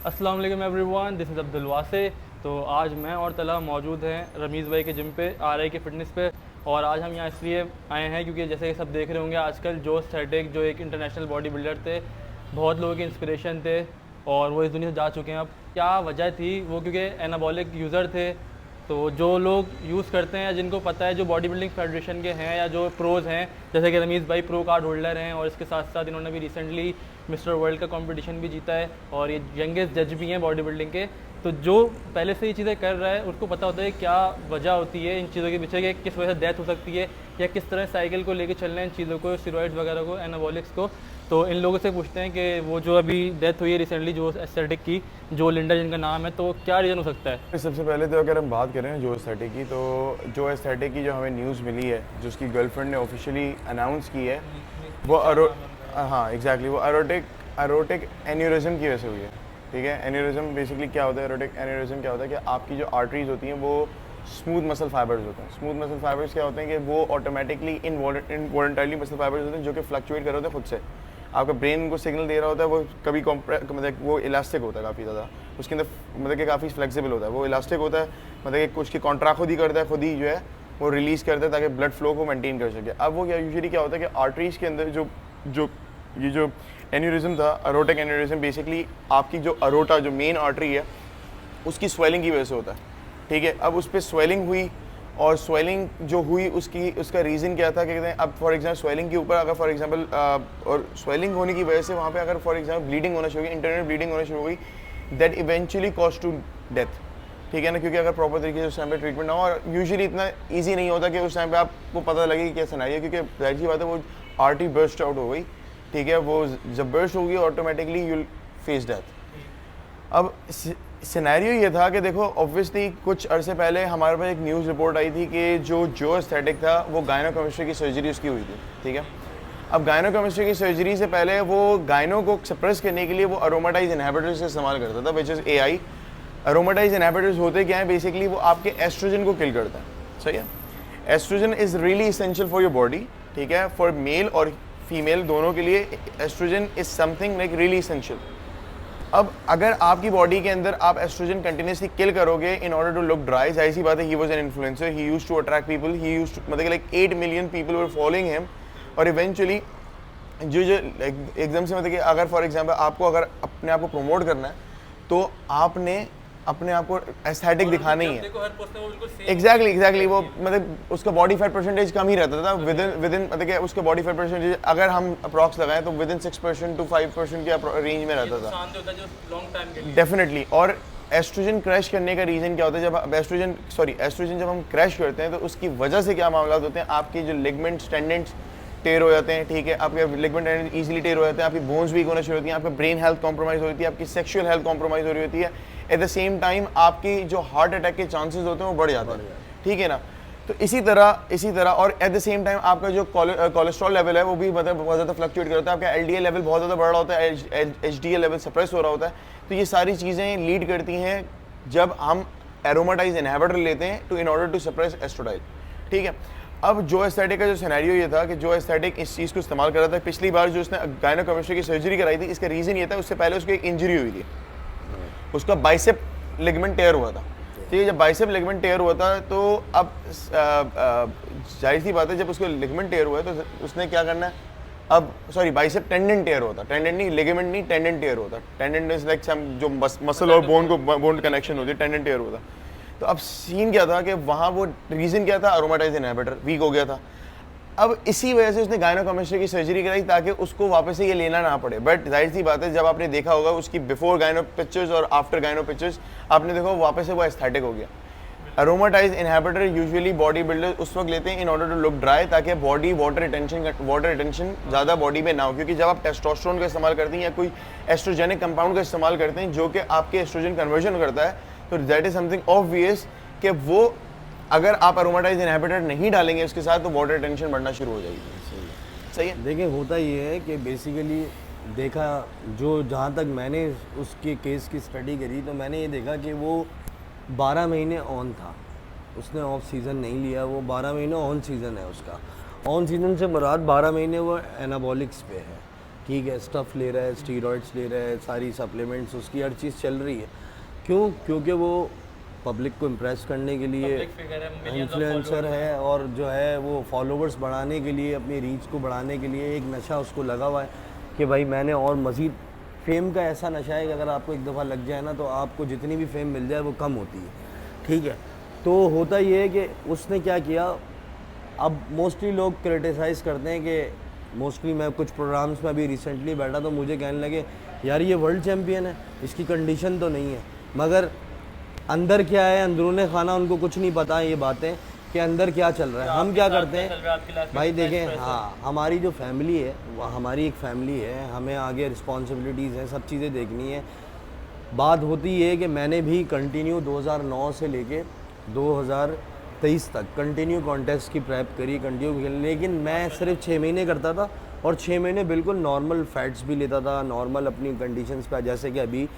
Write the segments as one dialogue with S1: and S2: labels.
S1: अस्सलाम वालेकुम everyone, this is Abdul वासे। तो आज मैं और तला मौजूद हैं रमीज़ भाई के जिम पे, आर आई के फ़िटनेस पे। और आज हम यहाँ इसलिए आए हैं क्योंकि जैसे कि सब देख रहे होंगे आजकल जो एस्थेटिक जो एक इंटरनेशनल बॉडी बिल्डर थे, बहुत लोगों के इंस्पिरेशन थे और वो इस दुनिया से जा चुके हैं। अब क्या वजह थी वो, क्योंकि एनाबॉलिक यूज़र थे। तो जो लोग यूज़ करते हैं या जिनको पता है, जो बॉडी बिल्डिंग फेडरेशन के हैं या जो प्रोज हैं, जैसे कि रमीज़ भाई प्रो कार्ड होल्डर हैं और इसके साथ साथ इन्होंने भी रिसेंटली मिस्टर वर्ल्ड का कंपटीशन भी जीता है और ये यंगेस्ट जज भी हैं बॉडी बिल्डिंग के। तो जो पहले से ये चीज़ें कर रहा है उसको पता होता है क्या वजह होती है इन चीज़ों के पीछे, कि किस वजह से डेथ हो सकती है या किस तरह साइकिल को लेकर चलना है इन चीज़ों को, स्टेरॉइड्स वगैरह को, एनाबॉलिक्स को। तो इन लोगों से पूछते हैं कि वो जो अभी डेथ हुई है रिसेंटली जो एस्थेटिक की, जो लिंडा जिनका नाम है, तो क्या रीज़न हो सकता है?
S2: सबसे पहले तो अगर हम बात करें जो एस्थेटिक की, तो जो एस्थेटिक की जो हमें न्यूज़ मिली है, जो उसकी गर्लफ्रेंड ने ऑफिशियली अनाउंस की है, वो हाँ एग्जैक्टली वो एरोटिक एन्यूरिज्म की वजह से हुई है। ठीक है, एन्यूरिज्म बेसिकली क्या होता है, एरोटिक एन्यूरिज्म क्या होता है कि आपकी जो आर्टरीज होती हैं वो स्मूथ मसल फाइबर्स होते हैं। स्मूथ मसल फाइबर्स क्या होते हैं कि वो ऑटोमेटिकली इनवॉलंटरली मसल फाइबर्स होते हैं जो कि फ्लक्चुएट कर रहे होते हैं खुद से। आपका ब्रेन को सिग्नल दे रहा होता है, वो कभी मतलब वो इलास्टिक होता है काफ़ी ज़्यादा, उसके अंदर मतलब कि काफ़ी फ्लेक्सिबल होता है, वो इलास्टिक होता है, मतलब कि उसकी कॉन्ट्रैक्ट खुद ही करता है, खुद ही जो है वो रिलीज़ करता है ताकि ब्लड फ्लो को मेंटेन कर सके। अब वो क्या यूजुअली क्या होता है कि आर्टरीज के अंदर जो एन्यूरिज्म था, एरोटिक एन्यूरिज्म, बेसिकली आपकी जो अरोटा जो मेन आर्टरी है उसकी स्वेलिंग की वजह से होता है। ठीक है, अब उस पर स्वेलिंग हुई और स्वेलिंग जो हुई उसका रीज़न क्या था कि कहते हैं, अब फॉर एग्जाम्पल स्वेलिंग के ऊपर अगर फॉर एग्जांपल और स्वेलिंग होने की वजह से वहाँ पे अगर फॉर एग्जांपल ब्लीडिंग होना शुरू हुई, इंटरनल ब्लीडिंग होना शुरू हुई, that eventually cause to death. ठीक है ना, क्योंकि अगर प्रॉपर तरीके से उस टाइम पे ट्रीटमेंट ना हो, और यूजुअली इतना ईजी नहीं होता कि उस टाइम पे आपको पता लगे कि क्या सिनेरियो है, क्योंकि जाहिर सी बात है वो आर्टरी बर्स्ट आउट हो गई। ठीक है, वो जब बर्स्ट होगी ऑटोमेटिकली यूल फेस डेथ। अब सिनेरियो ये था कि देखो ऑब्वियसली कुछ अरसे पहले हमारे पास एक न्यूज़ रिपोर्ट आई थी कि जो एस्थेटिक था वो गायनोकेमिस्ट्री की सर्जरी उसकी हुई थी। ठीक है, अब गायनोकेमिस्ट्री की सर्जरी से पहले वो गायनो को सप्रेस करने के लिए वो अरोमाटाइज इनहिबिटर्स का इस्तेमाल करता था, विच इज़ AI। अरोमाटाइज इनहिबिटर्स होते क्या हैं, बेसिकली वो आपके एस्ट्रोजन को किल करता है। सही है, estrogen is really essential for your body. ठीक है, फॉर मेल और फीमेल दोनों के लिए estrogen is something like really essential. अब अगर आपकी बॉडी के अंदर आप एस्ट्रोजन कंटिन्यूसली किल करोगे in order to look dry, जाहिर सी बात है, he was an influencer, he used to attract people, he used to मतलब like 8 million people were following him. और इवेंचुअली जो एकदम से मतलब कि अगर फॉर एग्जांपल आपको अगर अपने आप को प्रमोट करना है तो आपने अपने आप को एस्थेटिक दिखाना ही है। एग्जैक्टली वो मतलब उसका बॉडी फैट परसेंटेज कम ही रहता था विद इन मतलब कि उसका बॉडी फैट परसेंटेज अगर हम अप्रॉक्स लगाएं तो विद इन 6% to 5% के रेंज में रहता था डेफिनेटली। और एस्ट्रोजन क्रैश करने का रीज़न क्या होता है, जब एस्ट्रोजन जब हम क्रैश करते हैं तो उसकी वजह से क्या मामला होते हैं, आपके जो लिगमेंट्स टेंडेंट्स टेयर हो जाते हैं। ठीक है, आपके लिगमेंट टेंडेंट्स इजीली टेयर हो जाते हैं, आपकी बोन्स वीक होना शुरू होती हैं, आपका ब्रेन हेल्थ कॉम्प्रोमाइज़ होती है, आपकी सेक्सुअल हेल्थ कॉम्प्रोमाइज़ हो रही होती है। एट द सेम टाइम आपकी जो हार्ट अटैक के चांसेस होते हैं वो बढ़ जाते हैं। ठीक है ना, तो इसी तरह और एट द सेम टाइम आपका जो कोलेस्ट्रॉल लेवल है वो भी मतलब बहुत ज़्यादा फ्लक्चुएट करता है, आपका LDL लेवल बहुत ज़्यादा बढ़ रहा होता है, HDL लेवल सप्रेस हो रहा होता है। तो ये सारी चीज़ें लीड करती हैं जब हम एरोमाटाइज इनहिबिटर लेते हैं to in order to suppress estradiol. ठीक है, अब जो एस्थेटिक का जो सिनेरियो ये था कि जो एस्थेटिक इस चीज़ को इस्तेमाल कर रहा था, पिछली बार जो उसने गायनोकेमिस्ट्री की सर्जरी कराई थी, इसका रीज़न ये था उससे पहले उसको एक इंजरी हुई थी, उसका बाइसेप लिगामेंट टेयर हुआ था। ठीक है, जब बाइसेप लिगामेंट टेयर हुआ था तो अब जाहिर सी बात है जब उसको लिगामेंट टेयर हुआ है तो उसने क्या करना है, अब बाइसेप टेंडन टेयर होता, टेंडन नहीं, लिगामेंट नहीं, टेंडन टेयर होता। टेंडन इज लाइक सम जो मसल और बोन कनेक्शन होती है, टेंडन टेयर होता। तो अब सीन क्या था कि वहाँ वो रीज़न क्या था, अरोमाटाइज इनहिबिटर वीक हो गया था। अब इसी वजह से उसने गायनोकेमिस्ट्री की सर्जरी कराई ताकि उसको वापस से ये लेना ना पड़े। बट जाहिर सी बात है जब आपने देखा होगा उसकी बिफोर गायनो पिक्चर्स और आफ्टर गायनो पिक्चर्स, आपने देखा वापस से वो एस्थेटिक हो गया। Aromatase inhibitor usually body builder उस वक्त लेते हैं in order to look dry, ताकि बॉडी वाटर रिटेंशन ज़्यादा बॉडी में ना हो, क्योंकि जब आप टेस्टोस्टेरोन का इस्तेमाल करते हैं या कोई एस्ट्रोजेनिक कंपाउंड का इस्तेमाल करते हैं जो कि आपके एस्ट्रोजन कन्वर्जन करता है, तो दैट इज समथिंग ऑब्वियस कि वो अगर आप अरोमाटाइज इनहिबिटर नहीं डालेंगे उसके साथ तो वाटर रिटेंशन बढ़ना शुरू हो जाएगी। सही है,
S3: देखिए होता ये है कि बेसिकली देखा जो जहाँ तक मैंने उसके केस की स्टडी करी तो मैंने ये देखा कि वो 12 महीने ऑन था, उसने ऑफ सीज़न नहीं लिया, वो 12 महीने ऑन सीज़न है उसका। ऑन सीज़न से मुराद 12 महीने वो एनाबॉलिक्स पे है। ठीक है, स्टफ़ ले रहा है, स्टीरॉइड्स ले रहा है, सारी सप्लीमेंट्स उसकी हर चीज़ चल रही है। क्यों? क्योंकि वो पब्लिक को इम्प्रेस करने के लिए इन्फ्लुएंसर है, और जो है वो फॉलोवर्स बढ़ाने के लिए, अपनी रीच को बढ़ाने के लिए एक नशा उसको लगा हुआ है कि भाई मैंने, और मज़ीद फेम का ऐसा नशा है कि अगर आपको एक दफ़ा लग जाए ना तो आपको जितनी भी फेम मिल जाए वो कम होती है, ठीक है। तो होता ये है कि उसने क्या किया, अब मोस्टली लोग क्रिटिसाइज़ करते हैं कि मोस्टली मैं कुछ प्रोग्राम्स में अभी रिसेंटली बैठा तो मुझे कहने लगे यार ये वर्ल्ड चैम्पियन है, इसकी कंडीशन तो नहीं है, मगर अंदर क्या है, अंदरूने खाना उनको कुछ नहीं पता है ये बातें कि अंदर क्या चल रहा है। हम क्या करते हैं भाई, देखें, हाँ, हमारी जो फैमिली है वो हमारी एक फैमिली है, हमें आगे रिस्पॉन्सिबिलिटीज़ हैं, सब चीज़ें देखनी है। बात होती है कि मैंने भी कंटिन्यू 2009 से लेके 2023 तक कंटिन्यू कॉन्टेस्ट की प्रेप करी, कंटिन्यू, लेकिन मैं सिर्फ 6 महीने करता था, और 6 महीने बिल्कुल नॉर्मल फैट्स भी लेता था, नॉर्मल अपनी कंडीशंस पे, जैसे कि अभी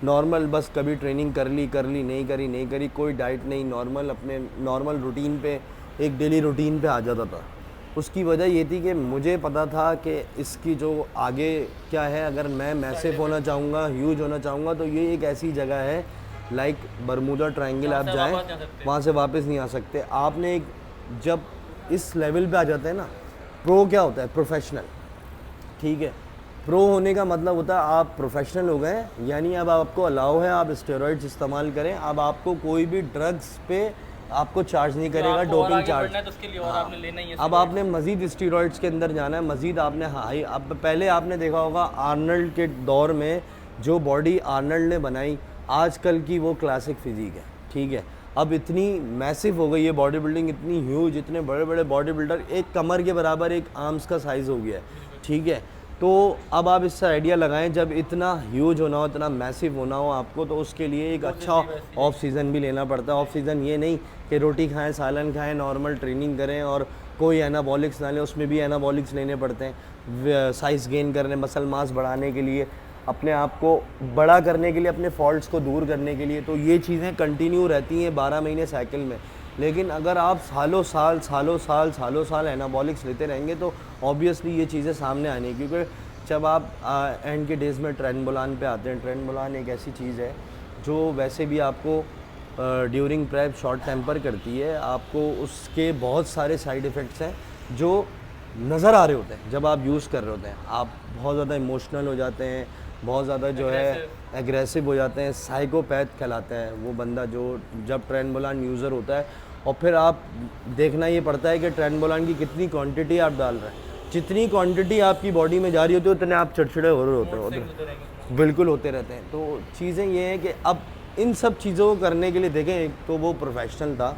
S3: नॉर्मल, बस कभी ट्रेनिंग कर ली, नहीं करी, कोई डाइट नहीं, नॉर्मल अपने नॉर्मल रूटीन पे, एक डेली रूटीन पे आ जाता था। उसकी वजह ये थी कि मुझे पता था कि इसकी जो आगे क्या है, अगर मैं मैसिव होना चाहूँगा, ह्यूज होना चाहूँगा, तो ये एक ऐसी जगह है लाइक बरमूदा ट्रायंगल, आप जाएँ वहाँ से वापस नहीं आ सकते। आपने एक, जब इस लेवल पे आ जाते हैं ना, प्रो क्या होता है, प्रोफेशनल, ठीक है। प्रो होने का मतलब होता है आप प्रोफेशनल हो गए, यानी अब आपको अलाउ है आप स्टेरॉइड्स इस्तेमाल करें, अब आपको कोई भी ड्रग्स पे आपको चार्ज नहीं करेगा, डोपिंग चार्ज। अब आपने मज़ीद स्टेरॉइड्स के अंदर जाना है, मज़ीद आपने हाई, अब पहले आपने देखा होगा आर्नल्ड के दौर में जो बॉडी आर्नल्ड ने बनाई, आजकल की वो क्लासिक फिजिक है, ठीक है। अब इतनी मैसिव हो गई है बॉडी बिल्डिंग, इतनी ह्यूज, इतने बड़े बड़े बॉडी बिल्डर, एक कमर के बराबर एक आर्म्स का साइज़ हो गया है, ठीक है। तो अब आप इससे आइडिया लगाएं, जब इतना ह्यूज होना हो, इतना मैसिव होना हो आपको, तो उसके लिए एक अच्छा ऑफ सीज़न भी लेना पड़ता है। ऑफ सीज़न ये नहीं कि रोटी खाएं, सालन खाएं, नॉर्मल ट्रेनिंग करें और कोई एनाबॉलिक्स ना लें, उसमें भी एनाबॉलिक्स लेने पड़ते हैं साइज़ गेन करने, मसल मास बढ़ाने के लिए, अपने आप को बड़ा करने के लिए, अपने फॉल्ट्स को दूर करने के लिए। तो ये चीज़ें कंटिन्यू रहती हैं 12 महीने साइकिल में। लेकिन अगर आप सालों साल एनाबॉलिक्स लेते रहेंगे तो ऑब्वियसली ये चीज़ें सामने आनी, क्योंकि जब आप एंड के डेज़ में ट्रेनबोलान पे आते हैं, ट्रेनबोलान एक ऐसी चीज़ है जो वैसे भी आपको ड्यूरिंग प्रेप शॉर्ट टेम्पर करती है, आपको उसके बहुत सारे साइड इफ़ेक्ट्स हैं जो नज़र आ रहे होते हैं जब आप यूज़ कर रहे होते हैं। आप बहुत ज़्यादा इमोशनल हो जाते हैं, बहुत ज़्यादा जो है एग्रेसिव हो जाते हैं, साइकोपैथ कहलाता है वो बंदा जो जब ट्रेनबोलान यूज़र होता है। और फिर आप देखना ये पड़ता है कि ट्रेनबोलान की कितनी क्वांटिटी आप डाल रहे हैं, जितनी क्वांटिटी आपकी बॉडी में जा रही होती है उतने आप चिड़चिड़े हो रहे होते हैं, बिल्कुल होते रहते हैं। तो चीज़ें ये हैं कि अब इन सब चीज़ों को करने के लिए देखें, एक तो वो प्रोफेशनल था,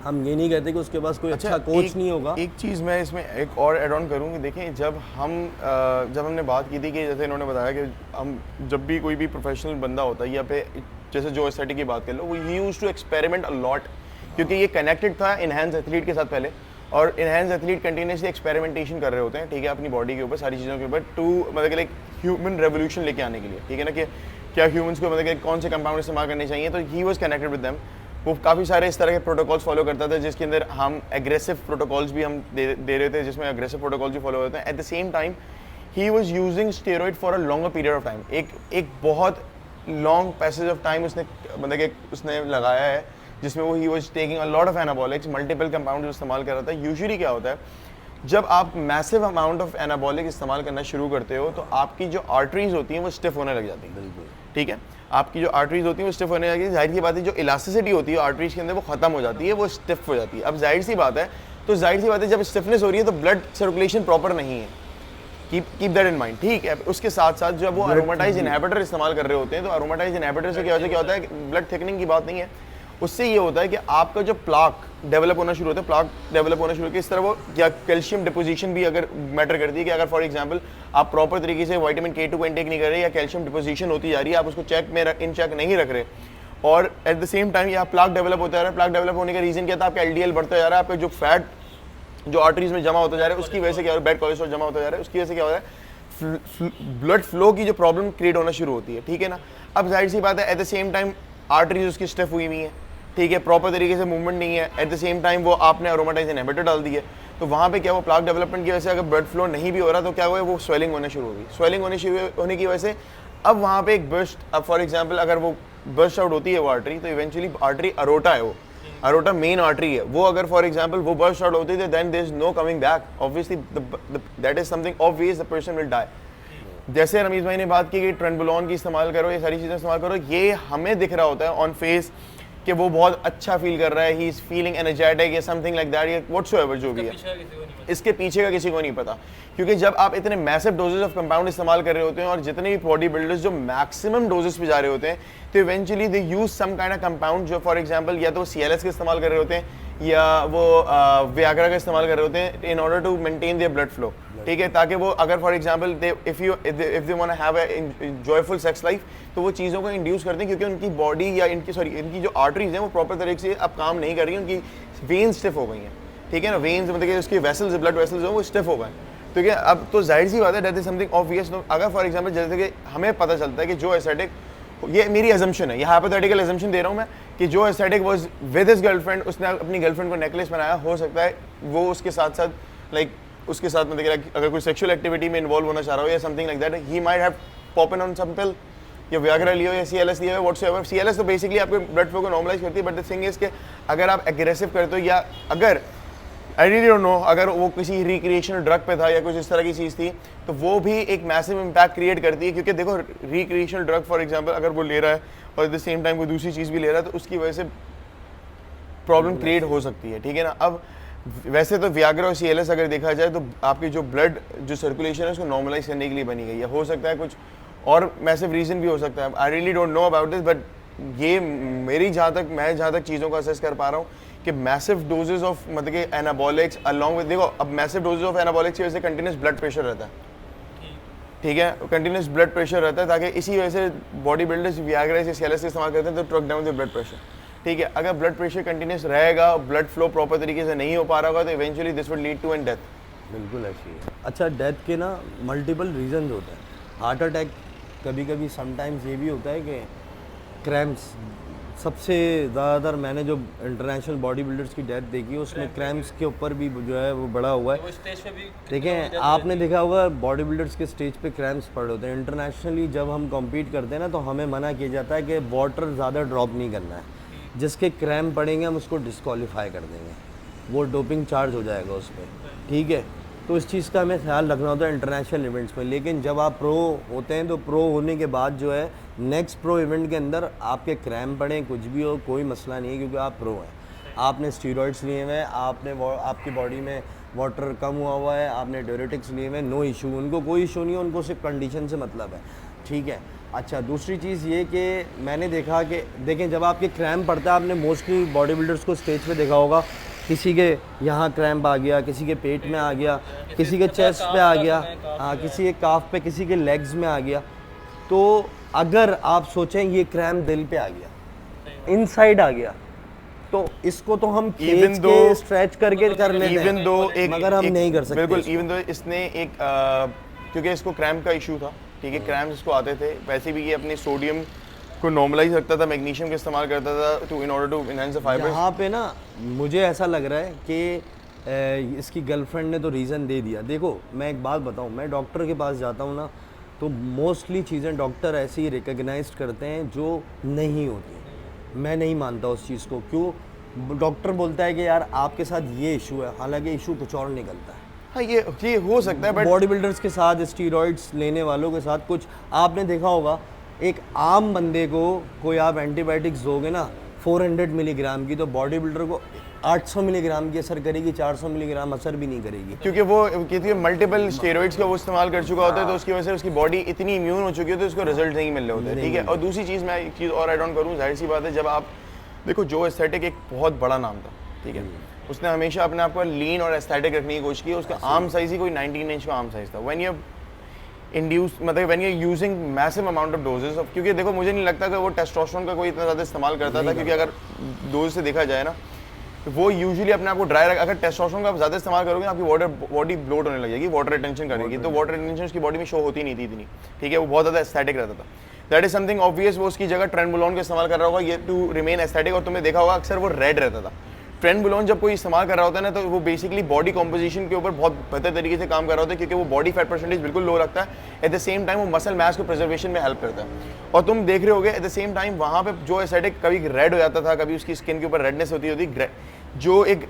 S3: हम ये नहीं कहते कि उसके पास कोई अच्छा कोच नहीं होगा।
S2: एक चीज़ मैं इसमें एक और ऐड ऑन करूँ कि देखें, जब हमने बात की थी कि जैसे इन्होंने बताया कि हम जब भी कोई भी प्रोफेशनल बंदा होता है या पे जैसे जो एस्थेटिक की बात कर लो, वो used to experiment a lot, क्योंकि ये कनेक्टेड था इनहैंस एथलीट के साथ पहले, और इनहैंस एथलीट कंटिन्यूसली एक्सपेरिमेंटेशन कर रहे होते हैं, ठीक है, अपनी बॉडी के ऊपर, सारी चीज़ों के ऊपर, टू मतलब कि एक ह्यूमन रेवोल्यूशन लेके आने के लिए, ठीक है ना, कि क्या ह्यूमंस को मतलब कि कौन से कंपाउंड इस्तेमाल करने चाहिए। तो he was connected with them, वो काफ़ी सारे इस तरह के प्रोटोकॉल्स फॉलो करता था, जिसके अंदर हम एग्रेसिव प्रोटोकॉल्स भी हम दे रहे थे, जिसमें एग्रेसिव प्रोटोकॉल्स भी फॉलो होते हैं। Eight the same time he was using steroid for a longer period of time, एक बहुत लॉन्ग पैसेज ऑफ टाइम उसने मतलब कि उसने लगाया है, जिसमें वो he was taking a lot of anabolics, multiple compounds इस्तेमाल कर रहा था। यूजुअली क्या होता है, जब आप मैसिव अमाउंट ऑफ एनाबॉलिक इस्तेमाल करना शुरू करते हो तो आपकी जो आर्टरीज होती हैं वो स्टिफ होने लग जाती हैं, बिल्कुल, ठीक है, आपकी जो आर्टरीज होती हैं वो स्टिफ होने लगी है। जाहिर सी बात है, जो इलास्टिसिटी होती है आर्टरीज के अंदर वो खत्म हो जाती है, वो स्टिफ हो जाती है। अब जाहिर सी बात है, तो जाहिर सी बात है जब स्टिफनेस हो रही है तो ब्लड सर्कुलेशन प्रॉपर नहीं है, कीप दैट इन माइंड, ठीक है। उसके साथ साथ जब वो अरोमाटाइज इनहिबिटर इस्तेमाल कर रहे होते हैं, तो अरोमाटाइज इनहिबिटर से क्या होता है, ब्लड थिकनिंग की बात नहीं है, उससे ये होता है कि आपका जो प्लाक डेवलप होना शुरू होता है, प्लाक डेवलप होना शुरू होकर इस तरह वो, या कैल्शियम डिपोजिशन भी अगर मैटर करती है कि अगर फॉर एग्जांपल आप प्रॉपर तरीके से विटामिन K2 को इंटेक नहीं कर रहे, या कैल्शियम डिपोजिशन होती जा रही है, आप उसको चेक में इन चेक नहीं रख रहे, और एट द सेम टाइम यहाँ प्लाक डेवलप होता है। प्लाक डेवलप होने का रीजन क्या था, आपका LDL बढ़ता जा रहा है, आपका जो फैट जो आर्टरीज में जमा होता जा रहा है उसकी वजह से क्या हो रहा है, बैड कोलेस्ट्रॉल जमा होता जा रहा है, उसकी वजह से क्या हो रहा है, ब्लड फ्लो की जो प्रॉब्लम क्रिएट होना शुरू होती है, ठीक है ना। अब जाहिर सी बात है, at the same time arteries उसकी स्टिफ हुई हुई है, ठीक है, प्रॉपर तरीके से मूवमेंट नहीं है, एट द सेम टाइम वो आपने अरोमाटाइज इनहिबिटर डाल दी है, तो वहाँ पे क्या वो प्लाक डेवलपमेंट की वजह से अगर ब्लड फ्लो नहीं भी हो रहा तो क्या हुआ, वो स्वेलिंग होने शुरू होगी। स्वेलिंग होने की वजह से अब वहाँ पे एक बर्स्ट, अब फॉर एग्जांपल अगर वो बर्स्ट आउट होती है वो आर्टरी, तो इवेंचुअली आर्टरी अरोटा है, वो अरोटा मेन आर्टरी है, वो अगर फॉर एग्जांपल वो बर्स्ट आउट होती है then there is no coming back, obviously that is something obvious, the person will die. जैसे रमीज भाई ने बात की कि ट्रेनबुलॉन की इस्तेमाल करो, ये सारी चीज़ें इस्तेमाल करो, ये हमें दिख रहा होता है ऑन फेस कि वो बहुत अच्छा फील कर रहा है, ही इज फीलिंग एनर्जेटिक या समथिंग लाइक दैट, या व्हाटसोएवर जो भी है, इसके पीछे का किसी को नहीं पता। क्योंकि जब आप इतने मैसिव डोजेस ऑफ कंपाउंड इस्तेमाल कर रहे होते हैं और जितने भी बॉडी बिल्डर्स जो मैक्सिमम डोजेस पे जा रहे होते हैं, तो eventually they use some kind of compound जो फॉर एग्जांपल या तो CLS का इस्तेमाल कर रहे होते हैं या वो वियाग्रा का इस्तेमाल कर रहे होते हैं in order to maintain their blood flow, ठीक है, ताकि वो अगर for example if they want to have a enjoyful sex life, तो वो चीज़ों को इंड्यूस करते हैं, क्योंकि उनकी बॉडी या इनकी जो आर्टरीज हैं वो प्रॉपर तरीके से अब काम नहीं कर रही हैं, उनकी वेन स्टिफ हो गई हैं, ठीक है ना, वेन्स मतलब कि उसकी वेसल्स, ब्लड वेसल्स हो वो स्टिफ हो गए, ठीक है। अब तो जाहिर सी बात है दैट इज समथिंग ऑब्वियस। तो अगर फॉर एग्जांपल जैसे कि हमें पता चलता है कि जो एस्थेटिक, ये मेरी अजम्पशन है, ये हाइपोथेटिकल अजम्पशन दे रहा हूँ मैं, कि जो aesthetic was with his girlfriend, उसने अपनी गर्लफ्रेंड को नेकलेस बनाया, हो सकता है वो उसके साथ साथ लाइक उसके साथ मतलब अगर कोई सेक्सुअल एक्टिविटी में इन्वॉल्व होना चाह रहा हो या something like that, he might have popped on some pill या वियाग्रा लियो या CLS लियो, व्हाटसोएवर। CLS तो बेसिकली आपके ब्लड फ्लो को नॉर्मलाइज करती है, बट द थिंग इज कि अगर आप एग्रेसिव करते हो या अगर आई रियली डोंट नो अगर वो किसी रिक्रिएशनल ड्रग पे था या कुछ इस तरह की चीज़ थी, तो वो भी एक मैसिव इम्पैक्ट क्रिएट करती है। क्योंकि देखो रिक्रिएशनल ड्रग फॉर एग्जांपल अगर वो ले रहा है और एट द सेम टाइम कोई दूसरी चीज़ भी ले रहा है, तो उसकी वजह से प्रॉब्लम क्रिएट हो सकती है, ठीक है ना। अब वैसे तो वियाग्रा और CLS अगर देखा जाए तो आपकी जो ब्लड जो सर्कुलेशन है उसको नॉर्मलाइज करने के लिए बनी गई है, हो सकता है कुछ और मैसिव रीज़न भी हो सकता है, I really don't know about this, but ये मैं जहाँ तक चीज़ों को असेस कर पा रहा हूँ कि मैसिव डोजेज ऑफ मतलब कि एनाबॉलिक्स अलॉन्ग विद, देखो अब मैसिव डोजेज ऑफ एनाबॉलिक्स की वजह से कंटिन्यूस ब्लड प्रेशर रहता है, ठीक है, कंटिन्यूस ब्लड प्रेशर रहता है, ताकि इसी वजह से बॉडी बिल्डर्स वियाग्रा या CLS का इस्तेमाल करते हैं तो truck down the blood pressure, ठीक है। अगर ब्लड प्रेशर कंटिन्यूस रहेगा, ब्लड फ्लो प्रॉपर तरीके से नहीं हो पा रहा होगा, तो eventually this would lead to an death.
S3: बिल्कुल ऐसी है। अच्छा, डेथ के ना मल्टीपल रीजन होते हैं। हार्ट अटैक कभी कभी समटाइम्स ये भी होता है कि क्रैम्प्स, सबसे ज़्यादातर मैंने जो इंटरनेशनल बॉडी बिल्डर्स की डेथ देखी है उसमें क्रैम्प्स के ऊपर भी जो है वो बड़ा हुआ है। देखें, आपने देखा होगा बॉडी बिल्डर्स के स्टेज पे क्रैम्प्स पड़े होते हैं। इंटरनेशनली जब हम कम्पीट करते हैं ना, तो हमें मना किया जाता है कि वाटर ज़्यादा ड्रॉप नहीं करना है, जिसके क्रैम्प पड़ेंगे हम उसको डिस्क्वालीफाई कर देंगे, वो डोपिंग चार्ज हो जाएगा उस पर, ठीक है। तो इस चीज़ का हमें ख्याल रखना होता है इंटरनेशनल इवेंट्स में। लेकिन जब आप प्रो होते हैं तो प्रो होने के बाद जो है नेक्स्ट प्रो इवेंट के अंदर आपके क्रैम्प पड़े, कुछ भी हो, कोई मसला नहीं है, क्योंकि आप प्रो हैं, आपने स्टीरॉइड्स लिए हुए हैं, आपकी बॉडी में वाटर कम हुआ है, आपने डायरेटिक्स लिए हुए हैं, नो इशू, उनको कोई इशू नहीं है, उनको सिर्फ कंडीशन से मतलब है, ठीक है। अच्छा, दूसरी चीज़ ये कि मैंने देखा कि देखें जब आपके क्रैम्प पड़ता है, आपने मोस्टली बॉडी बिल्डर्स को स्टेज पे देखा होगा, किसी के यहाँ क्रैम्प आ गया, किसी के पेट में आ गया, किसी के चेस्ट पे आ गया, हाँ, किसी के काफ पे, किसी के लेग्स में आ गया। तो अगर आप सोचें ये क्रैम्प दिल पे आ गया, इनसाइड आ गया, तो इसको तो हम खींच के स्ट्रेच करके कर लेते हैं, मगर हम नहीं कर सकते।
S2: बिल्कुल, इवन दो इसने एक क्योंकि इसको क्रैम्प का इशू था, ठीक है, क्रैम्प इसको आते थे, वैसे भी ये अपने सोडियम को नॉर्मलाइज रखता था, मैग्नीशियम का इस्तेमाल करता था to in order to enhance the fibres.
S3: यहाँ पे ना मुझे ऐसा लग रहा है कि इसकी गर्लफ्रेंड ने तो रीज़न दे दिया। देखो मैं एक बात बताऊँ, मैं डॉक्टर के पास जाता हूँ ना, तो मोस्टली चीज़ें डॉक्टर ऐसी ही रिकग्नाइज करते हैं जो नहीं होती। मैं नहीं मानता उस चीज़ को। क्यों? डॉक्टर बोलता है कि यार आपके साथ ये इशू है, हालांकि इशू कुछ और निकलता है।
S2: हाँ, ये हो सकता है, बट
S3: बॉडी बिल्डर्स के साथ, स्टीरॉइड्स लेने वालों के साथ कुछ आपने देखा होगा, एक आम बंदे को कोई आप एंटीबायोटिक्स दोगे ना 400 मिलीग्राम की, तो बॉडी बिल्डर को 800 मिलीग्राम की असर करेगी, 400 मिलीग्राम असर भी नहीं करेगी,
S2: क्योंकि वो कहती है मल्टीपल स्टेरॉइड्स का वो इस्तेमाल कर चुका होता है, तो उसकी वजह से उसकी बॉडी इतनी इम्यून हो चुकी है तो उसको रिजल्ट नहीं मिल रहे होते, ठीक है। और दूसरी चीज़, मैं एक चीज़ और ऐड ऑन करूँ, जाहिर सी बात है, जब आप देखो जो एस्थेटिक एक बहुत बड़ा नाम था, ठीक है, उसने हमेशा अपने आप को लीन और एस्थेटिक रखने की कोशिश की। उसका आर्म साइज ही कोई 19 इंच का आर्म साइज था। व्हेन यू इंड्यूस मतलब when you using massive amount of doses of, क्योंकि देखो मुझे नहीं लगता कि वो टेस्टोस्टेरोन का कोई इतना ज़्यादा इस्तेमाल करता था, क्योंकि अगर डोज से देखा जाए ना, तो वो यूजुअली अपने आप को ड्राई रख, अगर टेस्टोस्टेरोन का आप ज़्यादा इस्तेमाल करोगे आपकी बॉडी ब्लोट होने लगेगी, वाटर रिटेंशन करेगी, तो वाटर रिटेंशन उसकी बॉडी में शो होती नहीं थी इतनी, ठीक है, वो बहुत ज़्यादा एस्थेटिक रहता था। दैट इज समथिंग ऑब्वियस, वो उसकी जगह ट्रेनबुलॉन का इस्तेमाल कर रहा होगा ये टू रिमेन एस्थेटिक। और तुमने देखा होगा अक्सर वो रेड रहता था, ट्रेनबुलोन जब कोई इस्तेमाल कर रहा होता है ना, तो वो बेसिकली बॉडी कॉम्पोजिशन के ऊपर बहुत बेहतर तरीके से काम कर रहा होता है, क्योंकि वो बॉडी फैट परसेंटेज बिल्कुल लो रखता है, एट द सेम टाइम वो मसल मास को प्रिजर्वेशन में हेल्प करता है। और तुम देख रहे होगे एट द सेम टाइम वहाँ पे जो एस्थेटिक कभी रेड हो जाता था, कभी उसकी स्किन के ऊपर रेडनेस होती जो एक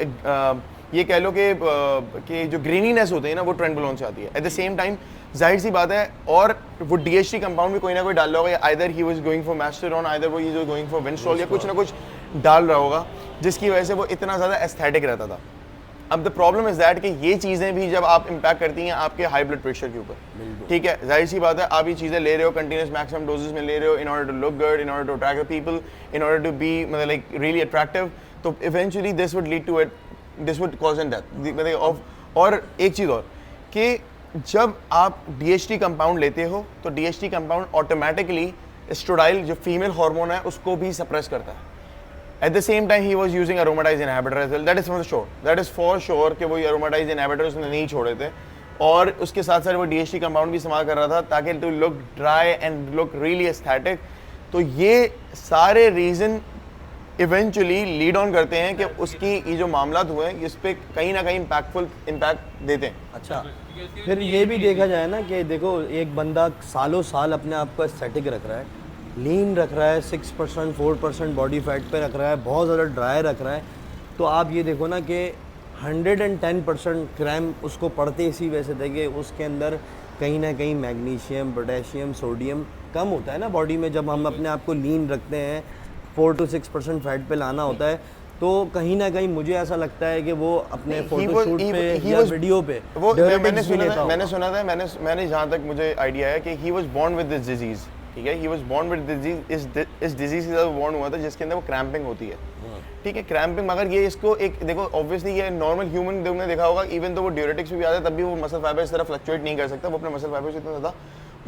S2: ये कह लो कि जो ग्रीनीनेस होते हैं ना, वो ट्रेनबुलोन से आती है। एट द सेम टाइम जाहिर सी बात है, और वो DHT कंपाउंड भी कोई ना कोई डाल रहा होगा, either he was going for Masteron, either वो he was going for Winstrol, या कुछ ना कुछ डाल रहा होगा, जिसकी वजह से वो इतना ज़्यादा एस्थेटिक रहता था। अब द प्रॉब्लम इज़ दैट कि ये चीज़ें भी जब आप इम्पैक्ट करती हैं आपके हाई ब्लड प्रेशर के ऊपर, ठीक है, जाहिर सी बात है, आप ये चीज़ें ले रहे हो कंटिन्यूस मैक्सिमम डोजेस में ले रहे हो, in order to look good, in order to attract people, in order to be मतलब लाइक रियली अट्रैक्टिव, तो eventually this would lead to it, this would cause an death. मतलब और एक चीज़ और कि जब आप DHT कंपाउंड लेते हो तो DHT कंपाउंड ऑटोमेटिकली एस्ट्रोडाइल जो फीमेल हार्मोन है उसको भी सप्रेस करता है। At the same time he was using aromatase inhibitor as well, that is for sure कि वो अरोमाटाइज इनहिबिटर उसने नहीं छोड़े थे, और उसके साथ साथ वो DHT कंपाउंड भी इस्तेमाल कर रहा था ताकि to look dry and look really aesthetic. तो ये सारे रीज़न इवेंचुअली लीड ऑन करते हैं कि उसकी ये जो मामला हुए हैं इस पर कहीं ना कहीं इम्पैक्ट देते हैं।
S3: अच्छा, फिर ये भी देखा जाए ना कि देखो एक बंदा सालों साल अपने आप को एस्थेटिक रख रहा है, लीन रख रहा है, 6% 4% बॉडी फैट पे रख रहा है, बहुत ज़्यादा ड्राई रख रहा है, तो आप ये देखो ना कि 110% क्रैम उसको पड़ते इसी वजह से थे कि उसके अंदर कहीं ना कहीं मैग्नीशियम, पोटेशियम, सोडियम कम होता है ना बॉडी में। जब हम अपने आप को लीन रखते हैं, 4 to 6% फैट पे लाना होता है, तो कहीं ना कहीं मुझे ऐसा लगता है कि वो अपने फोटोशूट पे या वीडियो पे
S2: वो मैंने सुना था जहाँ तक मुझे आइडिया है कि he was born with this disease, ठीक है, he was born with disease, इस डिजीज से बोर्न हुआ था जिसके अंदर वो क्रैम्पिंग होती है, ठीक है, क्रैम्पिंग। मगर ये इसको एक देखो ऑब्वियसली ये नॉर्मल ह्यूमन ने देखा होगा, इवन तो वो ड्यूरेटिक्स भी आता है तब भी वो मसल फाइबर इस तरह फ्लक्चुएट नहीं कर सकता, वो अपने मसल फाइबर से इतना ज़्यादा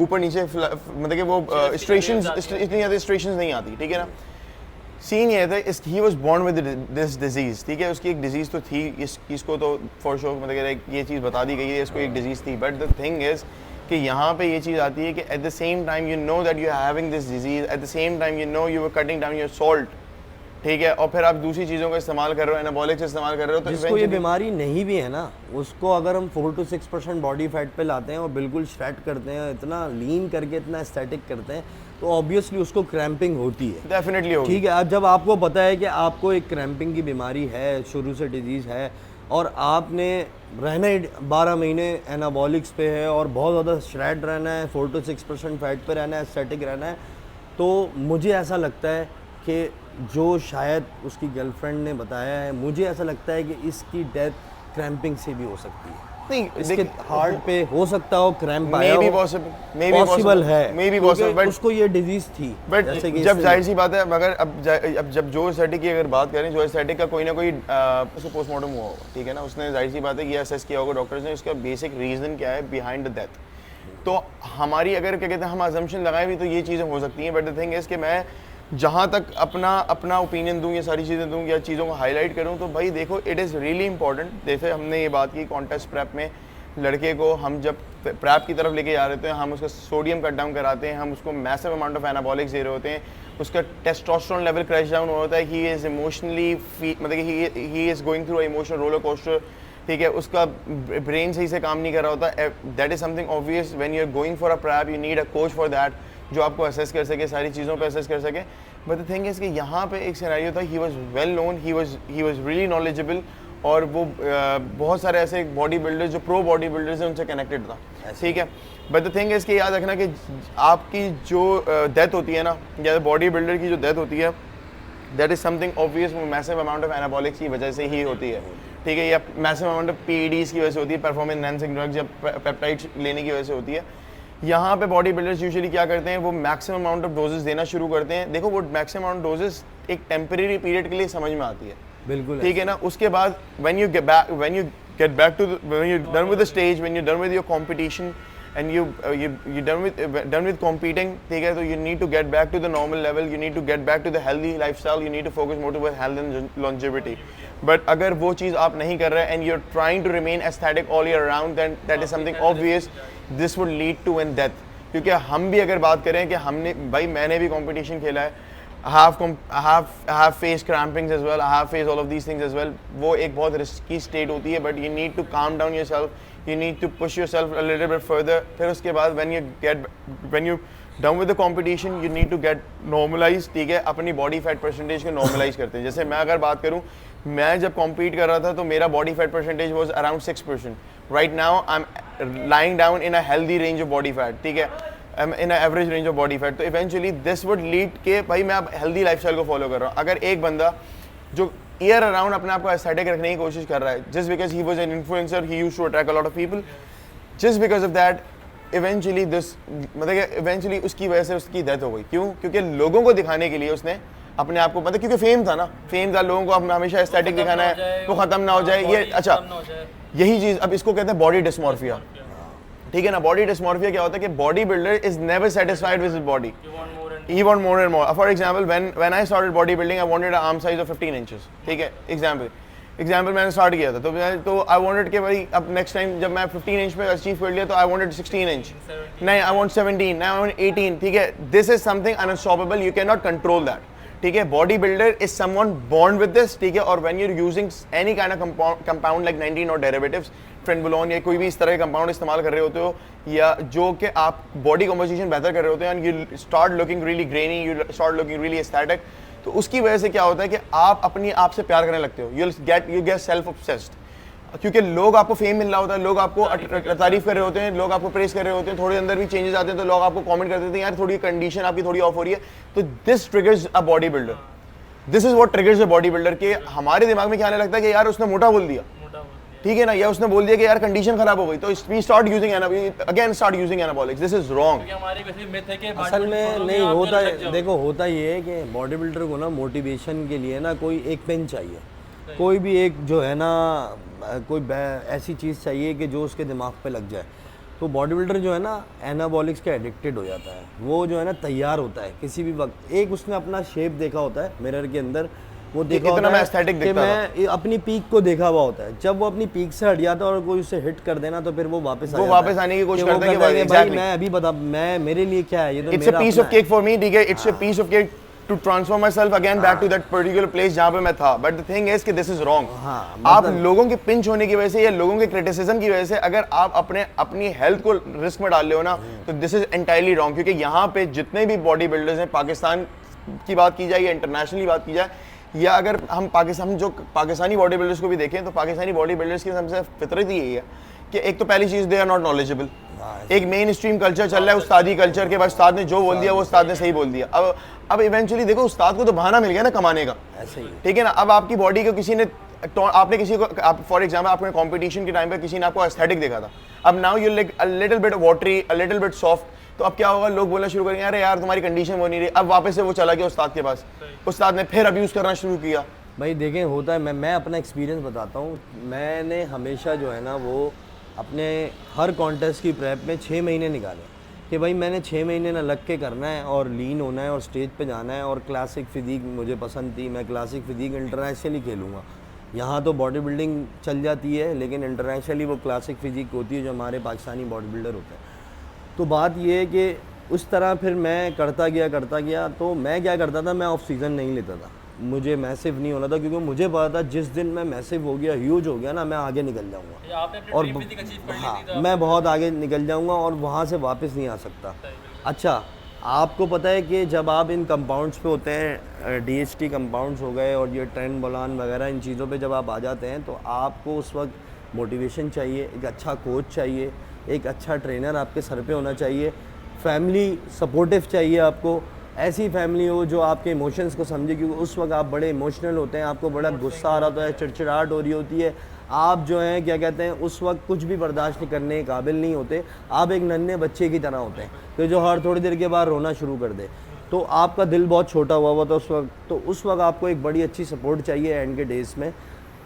S2: ऊपर नीचे मतलब कि वो स्ट्रेशंस इतनी ज़्यादा स्ट्रेशंस नहीं आती, ठीक है ना। सीन ये था, he was born with this disease, ठीक है, उसकी एक डिजीज़ तो थी, इसको तो फॉर श्योर मतलब ये चीज़ बता दी गई है, इसको एक डिजीज़ थी, बट द थिंग इज़ कि यहाँ पे ये चीज़ आती है कि at the same time you know that you are having this disease, at the same time you know you are cutting down your salt, ठीक है, और फिर आप दूसरी चीज़ों का इस्तेमाल कर रहे हो, एनाबॉलिक्स इस्तेमाल कर रहे हो, तो
S3: जिसको ये बीमारी नहीं भी है ना, उसको अगर हम 4 to 6% बॉडी फैट पे लाते हैं और बिल्कुल श्रेड करते हैं, इतना लीन करके इतना एस्थेटिक करते हैं, तो ऑब्वियसली उसको क्रैम्पिंग होती है,
S2: डेफिनेटली होगी,
S3: ठीक है। अब जब आपको पता है कि आपको एक क्रैम्पिंग की बीमारी है, शुरू से डिजीज़ है, और आपने रहना ही 12 महीने एनाबॉलिक्स पे है और बहुत ज़्यादा श्रेड रहना है, 4 to 6% फैट पे रहना है, एस्थेटिक रहना है, तो मुझे ऐसा लगता है कि जो शायद उसकी गर्लफ्रेंड ने बताया है, मुझे ऐसा लगता है कि इसकी डेथ क्रैम्पिंग से भी हो सकती है।
S2: नहीं,
S3: इसके हार्ट पे हो सकता हो क्रैम्प आया हो,
S2: पॉसिबल
S3: है,
S2: मे बी पॉसिबल, बट
S3: उसको ये डिजीज थी,
S2: बट जब जाहिर सी बात है, मगर अब जब जो एस्थेटिक की अगर बात करें, जो एस्थेटिक का कोई ना कोई उसको पोस्टमार्टम हुआ होगा, ठीक है ना, उसने जाहिर सी बात है ये असेस किया होगा डॉक्टर्स ने, उसका बेसिक रीजन क्या है बिहाइंड द डेथ। तो हमारी अगर क्या कहते हैं हम अजम्पशन लगाएं भी तो ये चीज़ें हो सकती हैं, बट द थिंग इज़ कि मैं जहाँ तक अपना ओपिनियन दूँ, ये सारी चीज़ें दूँ या चीज़ों को हाईलाइट करूँ, तो भाई देखो इट इज़ रियली इंपॉर्टेंट। जैसे हमने ये बात की कॉन्टेस्ट प्रेप में, लड़के को हम जब प्रेप की तरफ लेके जा रहे होते हैं, हम उसका सोडियम कट डाउन कराते हैं, हम उसको मैसिव अमाउंट ऑफ एनाबॉलिक्स दे रहे होते हैं, उसका टेस्टोस्टेरोन लेवल क्रैश डाउन होता है, ही इज़ इमोशनली मतलब he is going through emotional roller coaster, ठीक है, उसका ब्रेन सही से काम नहीं कर रहा होता। That is something obvious, when you are going for a prep you need a coach for that, जो आपको असेस कर सके, सारी चीज़ों पे असेस कर सके। बट द थिंग इज़ कि यहाँ पे एक सिनेरियो था, he was well known, he was really knowledgeable, और वो बहुत सारे ऐसे बॉडी बिल्डर्स जो प्रो बॉडी बिल्डर्स हैं उनसे कनेक्टेड था, ठीक है। बट द थिंग इज़ कि याद रखना कि आपकी जो डेथ होती है ना, या बॉडी बिल्डर की जो डेथ होती है, दैट इज़ समथिंग ऑब्वियस, वो मैसिव अमाउंट ऑफ एनाबॉलिक्स की वजह से ही होती है, ठीक है, या मैसिव अमाउंट ऑफ PEDs की वजह से होती है, परफॉर्मेंस एनहांसिंग ड्रग्स या पेप्टाइड्स लेने की वजह से होती है। यहाँ पे बॉडी बिल्डर्स यूजुअली क्या करते हैं, वो मैक्सिमम अमाउंट ऑफ डोजेस देना शुरू करते हैं। देखो वो मैक्सिमम अमाउंट डोजेस एक टेम्परेरी पीरियड के लिए समझ में आती है,
S3: बिल्कुल,
S2: ठीक है ना। उसके बाद when you get back to when you're done with the stage, when you're done with your competition and you done with competing, ठीक है, तो you need to get back to the normal level, you need to get back to the healthy lifestyle, you need to focus more towards health and longevity. But अगर वो चीज़ आप नहीं कर रहे and you're trying to remain aesthetic all year round, then that is something obvious, this would lead to an death. क्योंकि हम भी अगर बात करें कि हमने, भाई मैंने भी कंपटीशन खेला है, I have faced crampings as well. I have faced all of these things as well. वो एक बहुत risky state होती है, but you need to calm down yourself. You need to push yourself a little bit further. फिर उसके बाद when you done with the competition, you need to get normalized. ठीक है, अपनी body fat percentage को normalize करते हैं. जैसे मैं अगर बात करूँ, मैं जब compete कर रहा था तो मेरा body fat percentage was around 6%. Right now I'm lying down in a healthy range of body fat. ठीक है, I'm in an average range of body fat. तो eventually this would lead के भाई मैं अब healthy lifestyle को follow कर रहा हूँ. अगर एक बंदा जो year around अपने आप को aesthetic रखने की कोशिश कर रहा है, just because he was an influencer, he used to attract a lot of people, just because of that, eventually this मतलब कि eventually उसकी वजह से उसकी death हो गई. क्यों? क्योंकि लोगों को दिखाने के लिए उसने अपने आप को मतलब क्योंकि फेम था ना, फेम था, लोगों को अपना हमेशा एस्थेटिक दिखाना है, वो खत्म ना हो जाए. ये अच्छा यही चीज़ अब इसको कहते हैं बॉडी डिस्मॉर्फिया. ठीक है ना, बॉडी डिस्मॉर्फिया क्या होता है कि body builder is never satisfied with his body, he want more and more. For example, when I started bodybuilding, I wanted an arm size of 15 inches. ठीक है, एग्जाम्पल मैंने स्टार्ट किया था तो आई वांटेड कि भाई अब नेक्स्ट टाइम जब मैं 15 इंच पे अचीव कर लिया तो आई वांटेड 16 इंच, नहीं आई वांट 17, नहीं आई वांट 18. ठीक है, this is something unstoppable, you can not control that. ठीक है, body builder is someone born with this. ठीक है, और when you are using any kind of compound like 19 और डेरिवेटिव्स, ट्रेनबुलोन या कोई भी इस तरह के कंपाउंड इस्तेमाल कर रहे होते हो या जो कि आप बॉडी कंपोजिशन बेहतर कर रहे होते हैं, and you start looking really granny, you start looking really aesthetic, तो उसकी वजह से क्या होता है कि आप अपनी आप से प्यार करने लगते हो. यू गेट सेल्फ ऑब्सेस्ड, क्योंकि लोग आपको फेम मिल रहा होता है, लोग आपको तारीफ कर रहे होते हैं, लोग आपको प्रेस कर रहे होते हैं, थोड़े अंदर भी चेंजेस आते हैं तो लोग आपको कमेंट कर देते हैं यार थोड़ी कंडीशन आपकी थोड़ी ऑफ हो रही है. तो this triggers a body builder, this is what triggers a body builder. के हमारे दिमाग में क्या आने लगता है कि यार उसने मोटा बोल दिया, ठीक है ना, या उसने बोल दिया कि यार कंडीशन खराब हो गई, तो we start using again start using anabolics. This is wrong.
S3: असल में नहीं होता है. देखो होता ये है कि बॉडी बिल्डर को ना मोटिवेशन के लिए ना कोई एक पेन चाहिए, कोई भी एक जो है ना कोई ऐसी चीज़ चाहिए कि जो उसके दिमाग पे लग जाए. तो बॉडी बिल्डर जो है ना एनाबॉलिक्स के एडिक्टेड हो जाता है. वो जो है ना तैयार होता है किसी भी वक्त. एक उसने अपना शेप देखा होता है मिरर के अंदर, वो देखा होता है कि मैं अपनी पीक को देखा हुआ होता है. जब वो अपनी पीक से हट जाता है और कोई उसे हिट कर देना तो फिर वो वापस
S2: आने की कोशिश करता है कि
S3: भाई मैं अभी बता मैं मेरे लिए क्या है, ये तो
S2: it's a piece of cake for me. ठीक है, it's a piece of cake to transform myself again back to that particular place जहाँ पे मैं था. But the thing is कि this is wrong. आप लोगों के पिंच होने की वजह से या लोगों के क्रिटिसिज्म की वजह से अगर आप अपनी हेल्थ को रिस्क में डाल रहे हो ना, तो दिस इज एंटायरली रॉन्ग. क्योंकि यहाँ पे जितने भी बॉडी बिल्डर्स हैं, पाकिस्तान की बात की जाए या इंटरनेशनली बात की जाए, या अगर हम जो पाकिस्तानी बॉडी बिल्डर्स को भी देखें तो पाकिस्तानी बॉडी बिल्डर्स की सबसे फितरत ही यही है कि एक तो पहली चीज़ दे आर नॉट नॉलेजेबल. एक मेन स्ट्रीम कल्चर चल रहा है, उस्तादी कल्चर के बाद उस्ताद ने जो बोल दिया वो उस्ताद ने सही बोल दिया. अब इवेंचुअली देखो उस्ताद को तो बहाना मिल गया ना कमाने का, ऐसे ही ठीक है ना. अब आपकी बॉडी को किसी ने आपने किसी को आप फॉर एग्जाम्पल आपने कंपटीशन के टाइम पे किसी ने आपको एस्थेटिक देखा था, अब now you like a little bit watery, a little bit soft, तो अब क्या होगा, लोग बोलना शुरू करेंगे अरे यार तुम्हारी कंडीशन वो नहीं रही. अब वापस से वो चला गया उस्ताद के पास, उस्ताद ने फिर अब्यूज़ करना शुरू किया.
S3: भाई देखें होता है, मैं अपना एक्सपीरियंस बताता हूँ. मैंने हमेशा जो है ना वो अपने हर कॉन्टेस्ट की प्रेप में 6 महीने निकाले कि भाई मैंने 6 महीने ना लग के करना है और लीन होना है और स्टेज पे जाना है. और क्लासिक फिजिक मुझे पसंद थी, मैं क्लासिक फिजिक इंटरनेशनली खेलूँगा. यहाँ तो बॉडी बिल्डिंग चल जाती है लेकिन इंटरनेशनली वो क्लासिक फिजिक होती है जो हमारे पाकिस्तानी बॉडी बिल्डर होते हैं. तो बात ये है कि उस तरह फिर मैं करता गया. तो मैं क्या करता था, मैं ऑफ सीज़न नहीं लेता था. मुझे मैसिव नहीं होना था क्योंकि मुझे पता था जिस दिन मैं मैसिव हो गया, ह्यूज हो गया ना, मैं आगे निकल जाऊंगा और हाँ मैं बहुत आगे निकल जाऊंगा और वहाँ से वापस नहीं आ सकता. अच्छा आपको पता है कि जब आप इन कंपाउंड्स पे होते हैं, DHT कंपाउंड्स हो गए और ये ट्रेनबोलोन वगैरह, इन चीज़ों पे जब आप आ जाते हैं तो आपको उस वक्त मोटिवेशन चाहिए, एक अच्छा कोच चाहिए, एक अच्छा ट्रेनर आपके सर पे होना चाहिए, फैमिली सपोर्टिव चाहिए आपको. ऐसी फैमिली हो जो आपके इमोशंस को समझे, क्योंकि उस वक्त आप बड़े इमोशनल होते हैं, आपको बड़ा गुस्सा आ रहा होता है, चिड़चिड़ाहट हो रही होती है, आप जो हैं क्या कहते हैं उस वक्त कुछ भी बर्दाश्त नहीं करने के काबिल नहीं होते. आप एक नन्हे बच्चे की तरह होते हैं तो जो हर थोड़ी देर के बाद रोना शुरू कर दे. तो आपका दिल बहुत छोटा हुआ था उस वक्त, तो उस वक्त आपको एक बड़ी अच्छी सपोर्ट चाहिए एंड के डेज़ में.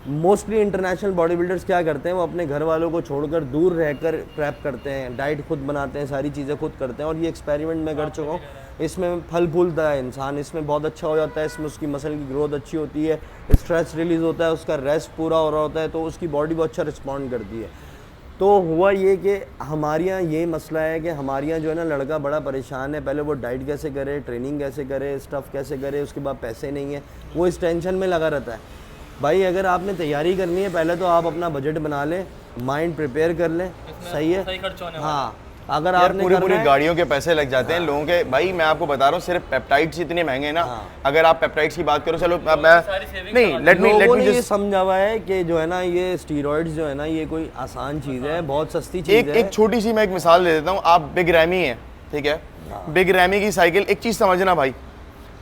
S3: मोस्टली इंटरनेशनल बॉडी बिल्डर्स क्या करते हैं, वो अपने घर वालों को छोड़कर दूर रहकर प्रेप करते हैं, डाइट खुद बनाते हैं, सारी चीज़ें खुद करते हैं. और ये एक्सपेरिमेंट मैं कर चुका हूँ. इसमें फल फूलता है इंसान, इसमें बहुत अच्छा हो जाता है, इसमें उसकी मसल की ग्रोथ अच्छी होती है, स्ट्रेस रिलीज़ होता है, उसका रेस्ट पूरा हो रहा होता है, तो उसकी बॉडी बहुत अच्छा रिस्पॉन्ड करती है. तो हुआ ये कि हमारे यहाँ ये मसला है कि हमारे यहाँ जो है ना लड़का बड़ा परेशान है, पहले वो डाइट कैसे करे, ट्रेनिंग कैसे करे, स्टफ़ कैसे करे, उसके बाद पैसे नहीं है, वो इस टेंशन में लगा रहता है। भाई अगर आपने तैयारी करनी है पहले तो आप अपना बजट बना लें, माइंड प्रिपेयर कर लें, सही है।
S1: सही खर्च होने
S3: हाँ, अगर
S2: यार
S3: आपने
S2: पूरी
S3: करना है,
S2: गाड़ियों के पैसे लग जाते हैं लोगों के। भाई मैं आपको बता रहा हूँ, सिर्फ पेप्टाइड्स इतने महंगे हैं ना। अगर आप पेप्टाइड्स की बात करो, चलो अब मैं नहीं, लेट
S3: लोगों ने
S2: मी
S3: ये समझा हुआ है कि जो है ना ये स्टीरॉइड्स जो है ना ये कोई आसान चीज़ है, बहुत सस्ती चीज़ है।
S2: एक छोटी सी मैं एक मिसाल दे देता हूँ। आप बिग रैमी है, ठीक है, बिग रैमी की साइकिल, एक चीज़ समझना भाई,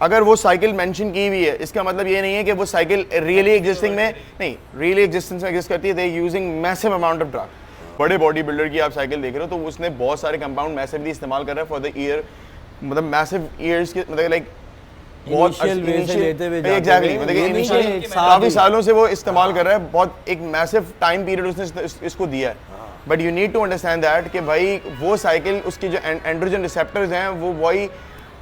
S2: अगर वो साइकिल मेंशन की हुई है इसका मतलब ये नहीं है कि वो साइकिल रियली एग्जिस्टिंग में नहीं, रियली एग्जिस्टेंस में एग्जिस्ट करती है। They using massive amount of drug. बड़े बॉडी बिल्डर की आप साइकिल देख रहे हो तो उसने बहुत सारे कंपाउंड मैसिवली इस्तेमाल कर रहा है फॉर द ईयर, मतलब मैसिव ईयर्स के, मतलब लाइक बहुत एग्जैक्टली, मतलब काफी सालों से वो इस्तेमाल कर रहा है, बहुत एक मैसिव टाइम पीरियड उसने इसको दिया है। But you need to understand that कि भाई वो साइकिल, उसकी जो एंड्रोजन रिसेप्टर्स हैं वो वही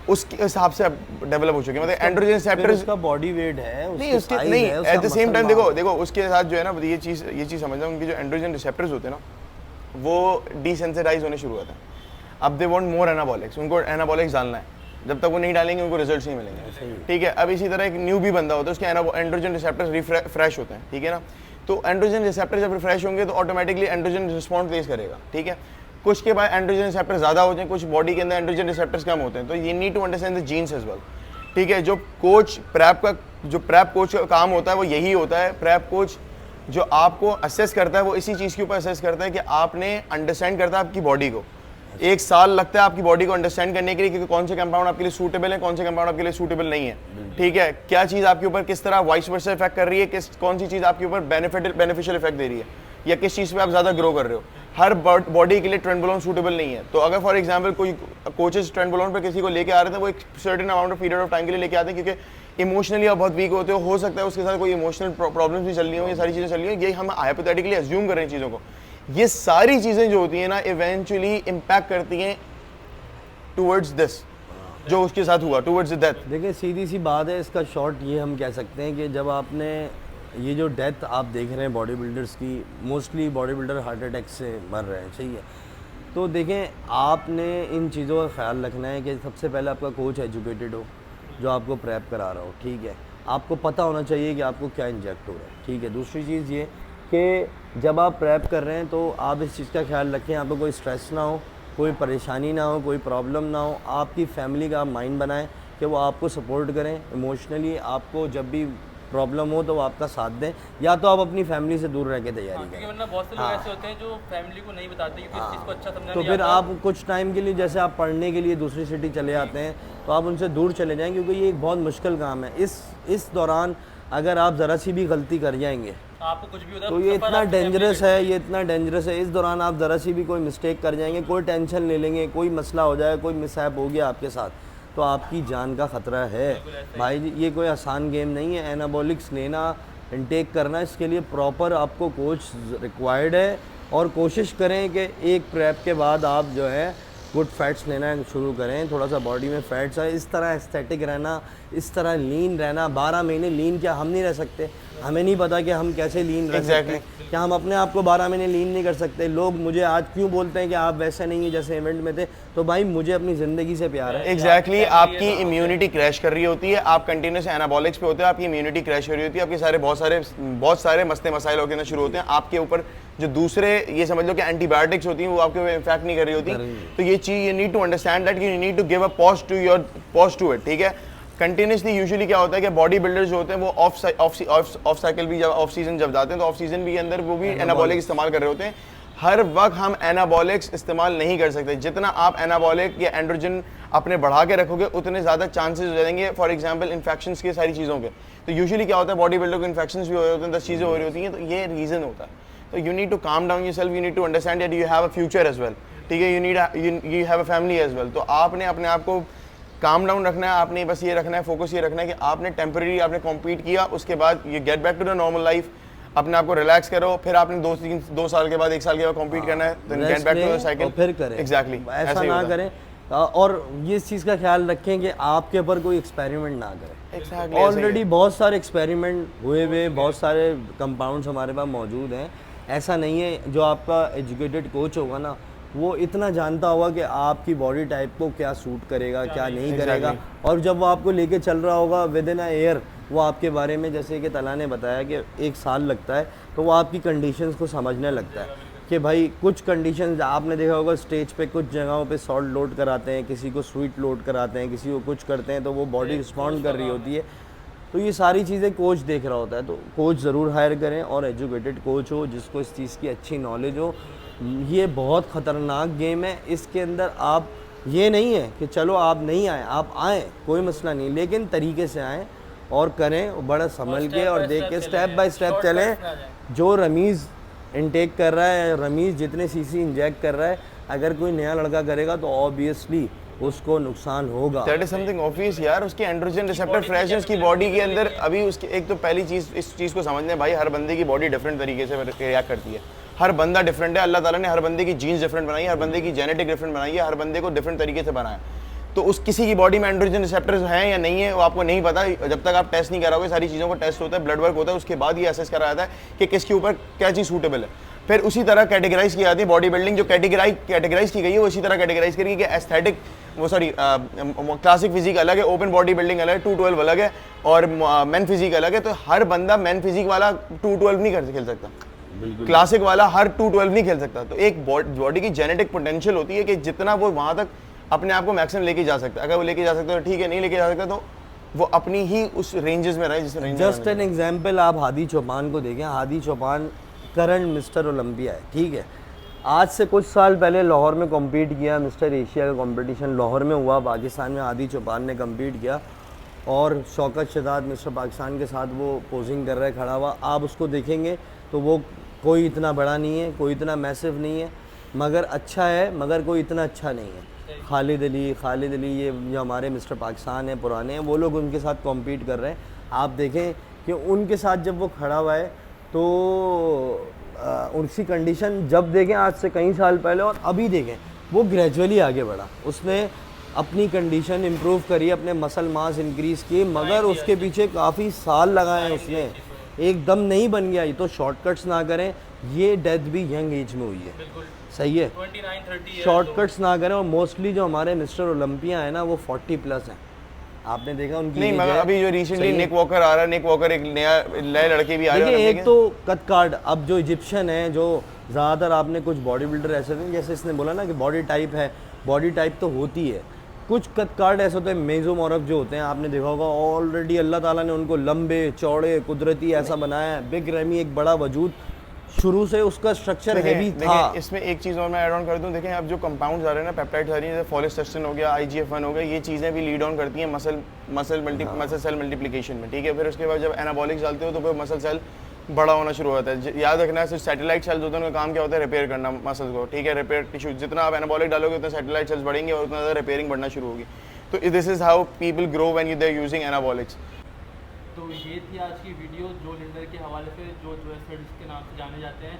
S2: उसके हिसाब से डेवलप हो चुके हैं, मतलब एंड्रोजन रिसेप्टर्स,
S3: उसका बॉडी वेट है,
S2: नहीं उसके नहीं, एट द सेम टाइम देखो उसके साथ जो है ना ये चीज़ समझना, उनके जो एंड्रोजन रिसेप्टर्स होते हैं ना वो डिसेंसिटाइज होने शुरू होते हैं। अब दे वांट मोर एनाबॉलिक्स, उनको एनाबॉलिक्स डालना है, जब तक वो नहीं डालेंगे उनको रिजल्ट्स नहीं मिलेंगे, ठीक है। अब इसी तरह एक न्यू भी बंदा होता है, उसके एंड्रोजन रिसेप्टर्स रिफ्रेश होते हैं, ठीक है ना। तो एंड्रोजन रिसेप्टर जब रिफ्रेश होंगे तो ऑटोमेटिकली एंड्रोजन रिस्पॉन्स प्लेस करेगा, ठीक है। कुछ के बाद एंड्रोजन रिसेप्टर ज़्यादा होते हैं, कुछ बॉडी के अंदर एंड्रोजन रिसेप्टर्स कम होते हैं, तो ये need to understand the genes as well, ठीक है। जो प्रेप कोच का काम होता है वो यही होता है। प्रेप कोच जो आपको असेस करता है वो इसी चीज़ के ऊपर असेस करता है कि आपने अंडरस्टैंड करता है आपकी बॉडी को। 1 साल लगता है आपकी बॉडी को अंडरस्टैंड करने के लिए कि कौन से कंपाउंड आपके लिए सूटेबल है, कौन से कंपाउंड आपके लिए सूटेबल नहीं है, ठीक है। क्या चीज़ आपके ऊपर किस तरह वाइस वर्सा इफेक्ट कर रही है, कौन सी चीज़ आपके ऊपर बेनिफिशियल इफेक्ट दे रही है, या किस चीज़ पे आप ज़्यादा ग्रो कर रहे हो। हर बॉडी के लिए ट्रेंडबोलोन सूटेबल नहीं है। तो अगर फॉर एग्जांपल कोई कोचेस ट्रेंडबोलोन पे किसी को लेके आ रहे थे, वो एक certain amount of period of time के लिए लेके आते हैं, क्योंकि इमोशनली आप बहुत वीक होते हो सकता है उसके साथ कोई इमोशनल प्रॉब्लम्स भी चल रही हो, ये सारी चीज़ें चल रही हो, ये हम हाइपोथेटिकली अज्यूम कर रहे हैं चीज़ों को। ये सारी चीज़ें जो होती हैं ना इवेंचुअली इम्पैक्ट करती हैं टूवर्ड्स दिस जो उसके साथ हुआ, टूवर्ड्स डेथ।
S3: देखिए सीधी सी बात है, इसका शॉर्ट ये हम कह सकते हैं कि जब आपने ये जो डेथ आप देख रहे हैं बॉडी बिल्डर्स की, mostly body builder heart attack से मर रहे हैं, सही है। तो देखें आपने इन चीज़ों का ख्याल रखना है कि सबसे पहले आपका कोच एजुकेटेड हो जो आपको प्रेप करा रहा हो, ठीक है। आपको पता होना चाहिए कि आपको क्या इंजेक्ट हो रहा है, ठीक है। दूसरी चीज़ ये कि जब आप प्रेप कर रहे हैं तो आप इस चीज़ का ख्याल रखें आपको कोई स्ट्रेस ना हो, कोई परेशानी ना हो, कोई प्रॉब्लम ना हो। आपकी फैमिली का माइंड बनाएं कि वो आपको सपोर्ट करें इमोशनली, आपको जब भी प्रॉब्लम हो तो वो आपका साथ दें, या तो आप अपनी फैमिली से दूर रह के तैयारी करें।
S1: वरना बहुत से लोग ऐसे होते हैं जो फैमिली को नहीं बताते क्योंकि इस चीज़ को अच्छा समझना
S3: तो
S1: नहीं
S3: फिर
S1: आता।
S3: आप कुछ टाइम के लिए जैसे आप पढ़ने के लिए दूसरी सिटी चले आते हैं तो आप उनसे दूर चले जाएं, क्योंकि ये एक बहुत मुश्किल काम है। इस दौरान अगर आप ज़रा सी भी गलती कर जाएंगे
S1: आपको कुछ भी होता है
S3: तो ये इतना डेंजरस है, ये इतना डेंजरस है। इस दौरान आप ज़रा सी भी कोई मिस्टेक कर जाएंगे, कोई टेंशन ले लेंगे, कोई मसला हो जाए, कोई मिसहैप हो गया आपके साथ, तो आपकी जान का ख़तरा है भाई। ये कोई आसान गेम नहीं है। एनाबॉलिक्स लेना, इनटेक करना, इसके लिए प्रॉपर आपको कोच रिक्वायर्ड है। और कोशिश करें कि एक प्रेप के बाद आप जो है गुड फैट्स लेना शुरू करें, थोड़ा सा बॉडी में फैट्स है, इस तरह एस्थेटिक रहना, इस तरह लीन रहना। 12 महीने लीन क्या हम नहीं रह सकते? हमें नहीं पता कि हम कैसे लीन रह सकते हैं, क्या हम अपने आप को 12 महीने लीन नहीं कर सकते? लोग मुझे आज क्यों बोलते हैं कि आप वैसे नहीं है जैसे इवेंट में थे, तो भाई मुझे अपनी ज़िंदगी से प्यार है।
S2: एग्जैक्टली आपकी इम्यूनिटी क्रैश कर रही होती है, आप कंटिन्यूस एनाबॉलिक्स पे होते हैं, आपकी इम्यूनिटी क्रैश हो रही होती है, आपके बहुत सारे मसले मसाइल होने शुरू होते हैं आपके ऊपर। जो दूसरे ये समझ लो कि एंटीबायोटिक्स होती हैं वो आपके ऊपर इम्पैक्ट नहीं कर रही होती। तो ये चीज़ you need to understand that you need to give a pause to it, ठीक है। कंटिन्यूसली यूजुअली क्या होता है कि बॉडी बिल्डर्स जो होते हैं वो ऑफ साइकिल भी, जब ऑफ सीजन जब जाते हैं तो ऑफ सीजन भी के अंदर वो भी एनाबॉलिक इस्तेमाल कर रहे होते हैं। हर वक्त हम एनाबॉलिक्स इस्तेमाल नहीं कर सकते। जितना आप एनाबॉलिक या एंड्रोजन अपने बढ़ा के रखोगे उतने ज़्यादा चांसेस हो जाएंगे, फॉर एग्जांपल इन्फेक्शंस के, सारी चीज़ों के। तो यूजुअली क्या होता है बॉडी बिल्डर को इन्फेक्शंस भी हो रहे होते हैं, 10 चीज़ें हो रही होती हैं, तो ये रीज़न होता है। तो you need to calm down yourself, you need to understand that you have a future as well, ठीक है। You have a family as well. तो आपने अपने आप को काम डाउन रखना है, आपने बस ये रखना है, फोकस ये रखना है कि आपने टेम्परेरी आपने कॉम्पीट किया, उसके बाद you get back to the normal life, अपने आप को रिलैक्स करो, फिर आपने 2 साल के बाद 1 साल के बाद कॉम्पीट करना है, then get back to the cycle,
S3: फिर करें।
S2: एग्जैक्टली
S3: ऐसा ना करें। और ये इस चीज़ का ख्याल रखें कि आपके ऊपर कोई एक्सपेरिमेंट ना करें। ऑलरेडी बहुत सारे एक्सपेरिमेंट हुए, बहुत सारे कंपाउंड्स हमारे पास मौजूद हैं ऐसा नहीं है, जो आपका एजुकेटेड कोच होगा ना वो इतना जानता होगा कि आपकी बॉडी टाइप को क्या सूट करेगा, क्या नहीं करेगा, और जब वो आपको लेके चल रहा होगा विद इन अ ईयर वो आपके बारे में, जैसे कि तला ने बताया कि 1 साल लगता है, तो वो आपकी कंडीशंस को समझने लगता है कि भाई कुछ कंडीशंस आपने देखा होगा स्टेज पे कुछ जगहों पे सॉल्ट लोड कराते हैं, किसी को स्वीट लोड कराते हैं, किसी को कुछ करते हैं, तो वो बॉडी रिस्पॉन्ड कर रही होती है। तो ये सारी चीज़ें कोच देख रहा होता है, तो कोच ज़रूर हायर करें और एजुकेटेड कोच हो जिसको इस चीज़ की अच्छी नॉलेज हो। ये बहुत ख़तरनाक गेम है, इसके अंदर आप ये नहीं है कि चलो आप नहीं आए, आप आएँ कोई मसला नहीं, लेकिन तरीके से आएँ और करें बड़ा संभल के और देख के स्टेप बाय स्टेप चलें। जो रमीज़ इनटेक कर रहा है, रमीज़ जितने सीसी इंजेक्ट कर रहा है, अगर कोई नया लड़का करेगा तो ऑब्वियसली उसको नुकसान होगा।
S2: दैट इज समथिंग ऑब्वियस यार, उसके एंड्रोजन रिसेप्टर फ्रेश है उसकी बॉडी के अंदर। अभी उसकी एक तो पहली चीज़ इस चीज़ को समझना है भाई, हर बंदे की बॉडी डिफरेंट तरीके से रिएक्ट करती है, हर बंदा डिफरेंट है। अल्लाह ताला ने हर बंदे की जीन्स डिफरेंट बनाई है, हर बंदे की जेनेटिक डिफरेंट बनाई है, हर बंदे को डिफरेंट तरीके से बनाया। तो उस किसी की बॉडी में एंड्रोजन रिसेप्टर्स हैं या नहीं है वो आपको नहीं पता, जब तक आप टेस्ट नहीं कराओगे। सारी चीज़ों को टेस्ट होता है, ब्लड वर्क होता है, उसके बाद ये असेस करा जाता है कि किसके ऊपर क्या चीज़ सूटेबल है। फिर उसी तरह कैटेगराइज की जाती है बॉडी बिल्डिंग, जो कैटेगराइज की गई है वो इसी तरह कैटेगराइज करेगी कि एस्थेटिक क्लासिक फिजिक अलग है, ओपन बॉडी बिल्डिंग अलग है, 212 अलग है, और मेन फिजिक अलग है। तो हर बंदा मेन फिजिक वाला 212 नहीं खेल सकता, क्लासिक वाला हर 212 नहीं खेल सकता। तो एक बॉडी की जेनेटिक पोटेंशियल होती है कि जितना वो वहाँ तक अपने आप को मैक्सिमम लेके जा सकता है। अगर वो लेके जा सकता है तो ठीक है, नहीं लेके जा सकता तो वो अपनी ही उस रेंजेस में रहे जिस रेंज।
S3: जस्ट एन एग्जांपल, आप हादी चौपान को देखें। हादी चौपान करंट मिस्टर ओलंपिया है, ठीक है। आज से कुछ साल पहले लाहौर में कम्पीट किया, मिस्टर एशिया का कंपटीशन लाहौर में हुआ, पाकिस्तान में हादी चौपान ने कम्पीट किया और शौकत शदाद मिस्टर पाकिस्तान के साथ वो पोजिंग कर रहा है खड़ा हुआ। आप उसको देखेंगे तो वो कोई इतना बड़ा नहीं है, कोई इतना मैसिव नहीं है, मगर अच्छा है, मगर कोई इतना अच्छा नहीं है। खालिद अली ये जो हमारे मिस्टर पाकिस्तान है पुराने हैं, वो लोग उनके साथ कॉम्पीट कर रहे हैं। आप देखें कि उनके साथ जब वो खड़ा हुआ है तो उनकी कंडीशन जब देखें आज से कई साल पहले और अभी देखें, वो ग्रेजुअली आगे बढ़ा, उसने अपनी कंडीशन इम्प्रूव करी, अपने मसल मास इंक्रीज़ किए, मगर उसके पीछे काफ़ी साल लगाए उसने, एकदम नहीं बन गया। ये तो शॉर्टकट्स ना करें, ये डेथ भी यंग एज में हुई है, सही है,
S1: 29-30
S3: शॉर्टकट्स ना करें। और मोस्टली जो हमारे मिस्टर ओलंपिया है ना वो 40+ हैं, आपने देखा उनकी
S2: नहीं, मगर अभी जो रिसेंटली निक वॉकर आ रहा है, निक वॉकर एक नए लड़के भी आ रहे हैं।
S3: एक तो कद कार्ड, अब जो इजिप्शियन है, जो ज़्यादातर आपने कुछ बॉडी बिल्डर ऐसे थे, जैसे इसने बोला ना कि बॉडी टाइप है, बॉडी टाइप तो होती है, कुछ कद कार्ड ऐसे होते हैं मेज़ोमॉर्फ जो होते हैं, आपने देखा होगा ऑलरेडी अल्लाह ताला ने उनको लंबे चौड़े कुदरती ऐसा बनाया है। बिग रैमी एक बड़ा वजूद, शुरू से उसका स्ट्रक्चर हैवी था।
S2: इसमें एक चीज़ और मैं ऐड ऑन कर दूं, देखें अब जो कंपाउंड्स आ रहे हैं ना, पेप्टाइड्स आ रही हैं, जैसे फोलिस्टेस्टिन हो गया, IGF-1 हो गया, ये चीज़ें भी लीड ऑन करती हैं मसल सेल मल्टीप्लिकेशन में, ठीक है। फिर उसके बाद जब एनाबॉलिक्स डालते हो तो फिर मसल सेल बड़ा होना शुरू होता है। याद रखना है, सिर्फ सैटेलाइट सेल्स होते हैं, उनका काम क्या होता है, रिपेयर करना मसल्स को, ठीक है, रिपेयर टिश्यू। जितना आप एनाबॉलिक डालोगे उतना सैटेलाइट सेल्स बढ़ेंगे और उतना ज़्यादा रिपेयरिंग बढ़ना शुरू होगी। तो this is how people grow when they are using anabolics.
S1: तो ये थी आज की वीडियो जो लिंडर के हवाले से, जो स्टडीज़ के नाम से जाने जाते हैं।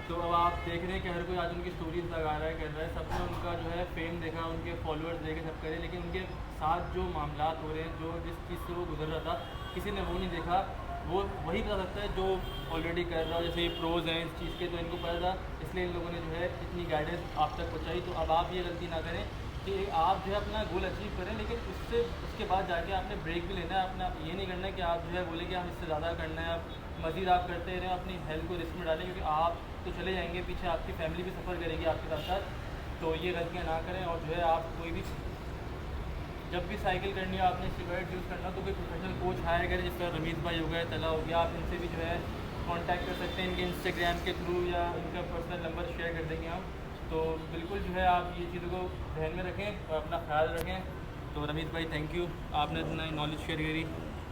S1: तो अब आप देख रहे हैं कि हर कोई आज उनकी स्टोरीज लगा रहा है, कर रहा है, सबने उनका जो है फेम देखा, उनके फॉलोअर्स देखे, सब करे, लेकिन उनके साथ जो मामला हो रहे हैं, जो जिस चीज़ से वो गुजर रहा था, किसी ने वो नहीं देखा। वो वही बता सकता है जो ऑलरेडी कर रहा हो, जैसे ये प्रोज हैं इस चीज़ के, तो इनको पता था, इसलिए इन लोगों ने जो है इतनी गाइडेंस आप तक पहुँचाई। तो अब आप ये गलती ना करें कि आप जो है अपना गोल अचीव करें, लेकिन उसके बाद जाके आपने ब्रेक भी लेना है। अपना ये नहीं करना है कि आप जो है बोले कि हम इससे ज़्यादा करना है, आप मज़ीद आप करते रहें, अपनी हेल्थ को रिस्क में डालें, क्योंकि आप तो चले जाएंगे, पीछे आपकी फैमिली भी सफ़र करेगी आपके साथ साथ। तो ये गलतियाँ ना करें, और जो है आप कोई भी जब भी साइकिल करनी हो, आपने स्टेरॉइड यूज़ करना, तो कोई प्रोफेशनल कोच हायर करें, जिस तरह रमीज़ भाई हो गए, तला हो गया, आप इनसे भी जो है कांटेक्ट कर सकते हैं, इनके इंस्टाग्राम के थ्रू, या इनका पर्सनल नंबर शेयर कर देंगे हम। तो बिल्कुल जो है आप ये चीज़ों को ध्यान में रखें और अपना ख्याल रखें। तो रमीज़ भाई थैंक यू, आपने इतना नॉलेज शेयर करी।